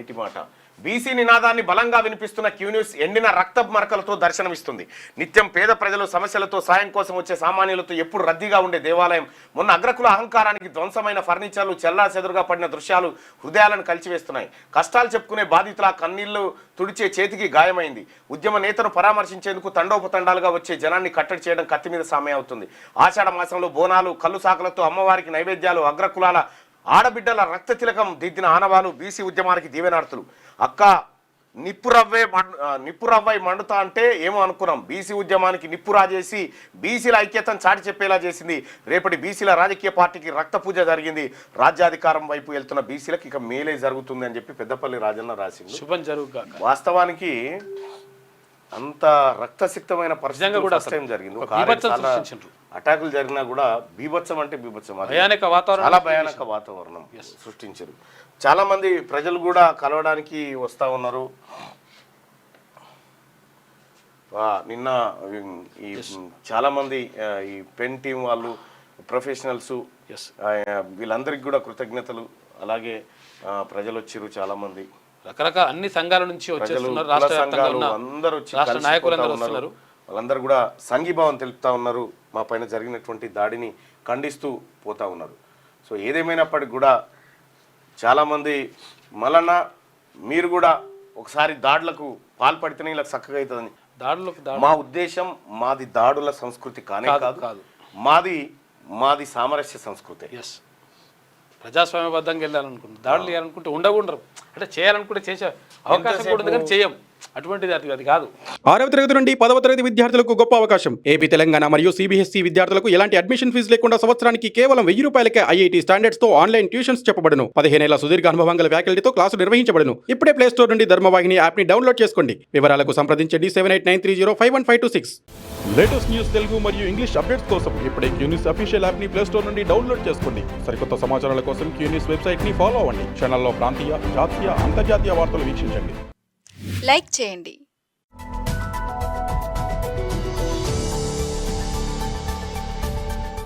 ఇంటి మాట. బీసీ నినాదాన్ని బలంగా వినిపిస్తున్న క్యూన్యూస్ ఎండిన రక్తపు మరకలతో దర్శనమిస్తుంది. నిత్యం పేద ప్రజలు సమస్యలతో సాయం కోసం వచ్చే సామాన్యులతో ఎప్పుడు రద్దీగా ఉండే దేవాలయం మొన్న అగ్రకుల అహంకారానికి ధ్వంసమైన ఫర్నిచర్లు చెల్లా చెదురుగా పడిన దృశ్యాలు హృదయాలను కలిచివేస్తున్నాయి. కష్టాలు చెప్పుకునే బాధితుల కన్నీళ్లు తుడిచే చేతికి గాయమైంది. ఉద్యమ నేతను పరామర్శించేందుకు తండోపతండాలుగా వచ్చే జనాన్ని కట్టడి చేయడం కత్తి మీద సామే అవుతుంది. ఆషాఢ మాసంలో బోనాలు కళ్ళు సాకలతో అమ్మవారికి నైవేద్యాలు, అగ్రకులాల ఆడబిడ్డల రక్త తిలకం దిద్దిన ఆనవాలు బీసీ ఉద్యమానికి దీవెనార్తులు. అక్క నిప్పురవ్వై మండుతా అంటే ఏమో అనుకున్నాం. బీసీ ఉద్యమానికి నిప్పు రాజేసి బీసీల ఐక్యతను చాటి చెప్పేలా చేసింది. రేపటి బీసీల రాజకీయ పార్టీకి రక్త పూజ జరిగింది. రాజ్యాధికారం వైపు వెళ్తున్న బీసీలకు ఇక మేలే జరుగుతుంది అని చెప్పి పెద్దపల్లి రాజన్న రాసింది. శుభం జరుగుగా. వాస్తవానికి అంత రక్తసిక్తమైన పరిస్థితి కూడా జరిగింది. అటాకులు జరిగినా కూడా బీభత్సం అంటే బీభత్సం, చాలా భయానక వాతావరణం సృష్టించారు. చాలా మంది ప్రజలు కూడా కలవడానికి వస్తూ ఉన్నారు. నిన్న ఈ చాలా మంది ఈ పెన్ టీం వాళ్ళు, ప్రొఫెషనల్స్, వీళ్ళందరికీ కూడా కృతజ్ఞతలు. అలాగే ప్రజలు వచ్చారు చాలా మంది, రకరకాల అన్ని సంఘాల నుంచి వచ్చేస్తున్నారు. అందరూ వచ్చి నాయకులు వాళ్ళందరూ కూడా సంఘీభావం తెలుపుతా ఉన్నారు. మా పైన జరిగినటువంటి దాడిని ఖండిస్తూ పోతా ఉన్నారు. సో ఏదేమైనప్పటికీ కూడా చాలామంది మళ్ళా మీరు కూడా ఒకసారి దాడులకు పాల్పడితేనే ఇలా చక్కగా అవుతుందని. మా ఉద్దేశం మాది దాడుల సంస్కృతి కానే కాదు, మాది సామరస్య సంస్కృతి. ప్రజాస్వామ్యబద్ధంగా వెళ్ళాలనుకుంటున్నాం. దాడులు చేయాలనుకుంటే ఉండకూడరు, అంటే చేయాలనుకుంటే చేసే అవకాశం కూడా ఉంది, కానీ చేయం. అటువంటిది అది కాదు. 6వ తరగతి నుండి 10వ తరగతి విద్యార్థులకు గొప్ప అవకాశం. ఏపీ, తెలంగాణ మరియు సిబిఎస్ఈ విద్యార్థులకు ఎలాంటి అడ్మిషన్ ఫీజు లేకుండా సంవత్సరానికి కేవలం 1000 రూపాయలకే ఐఐటీ స్టాండర్డ్స్ తో ఆన్లైన్ ట్యూషన్స్ చెప్పబడును. 15 ఏళ్ల సుదీర్ఘ అనుభవం గల ఫ్యాకల్టీతో క్లాసు నిర్వహించబడును. ఇప్పుడే ప్లే స్టోర్ నుండి ధర్మవాహిని యాప్ ని డౌన్లోడ్ చేసుకోండి. వివరాలకు సంప్రదించండి 7893051526. లేటెస్ట్ న్యూస్ తెలుగు మరియు ఇంగ్లీష్ అప్డేట్స్ కోసం ఇప్పుడే క్యూన్యూస్ అఫీషియల్ యాప్ ని ప్లే స్టోర్ నుండి డౌన్లోడ్ చేసుకోండి. సరికొత్త సమాచారాల కోసం క్యూన్యూస్ వెబ్సైట్ ని ఫాలో అవ్వండి. ఛానల్లో ప్రాంతీయ, జాతీయ, అంతర్జాతీయ వార్తలు వీక్షించండి. లైక్ చేయండి.